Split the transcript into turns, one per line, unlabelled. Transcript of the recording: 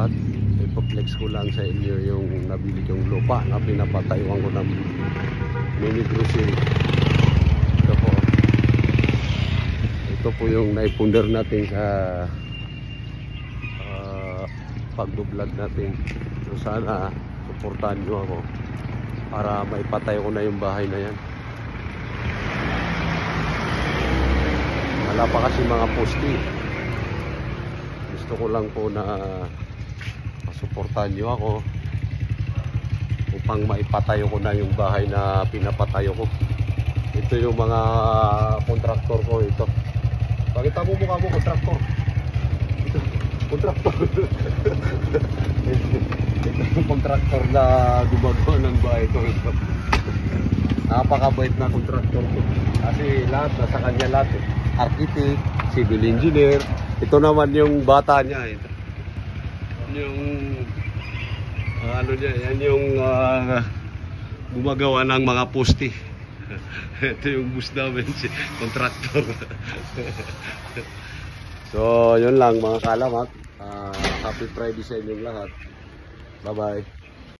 lahat. Ipaplex ko lang sa inyo yung nabili kong lupa na pinapatayuan ko ng mini grocery. Ito po yung naipundar natin sa pag-vlog natin. So sana suportahan nyo ako para maipatay ko na yung bahay na yan. Wala pa kasi mga poste. Gusto ko lang po na suportahan nyo ako upang maipatayo ko na yung bahay na pinapatayo ko. Ito yung mga kontraktor ko ito. Pakita mo mukha mo, kontraktor. Ito, kontraktor. Ito yung kontraktor na gumagawa ng bahay ko ito. Napakabait na kontraktor ko. Kasi lahat, nasa kanya lahat. Architect, civil engineer. Ito naman yung bata niya. Ito. Yung ano niya, yan yung gumagawa ng mga poste. Ito yung bus namin, si contractor. So, yun lang mga kalamak. Happy Friday sa inyong lahat. Bye-bye.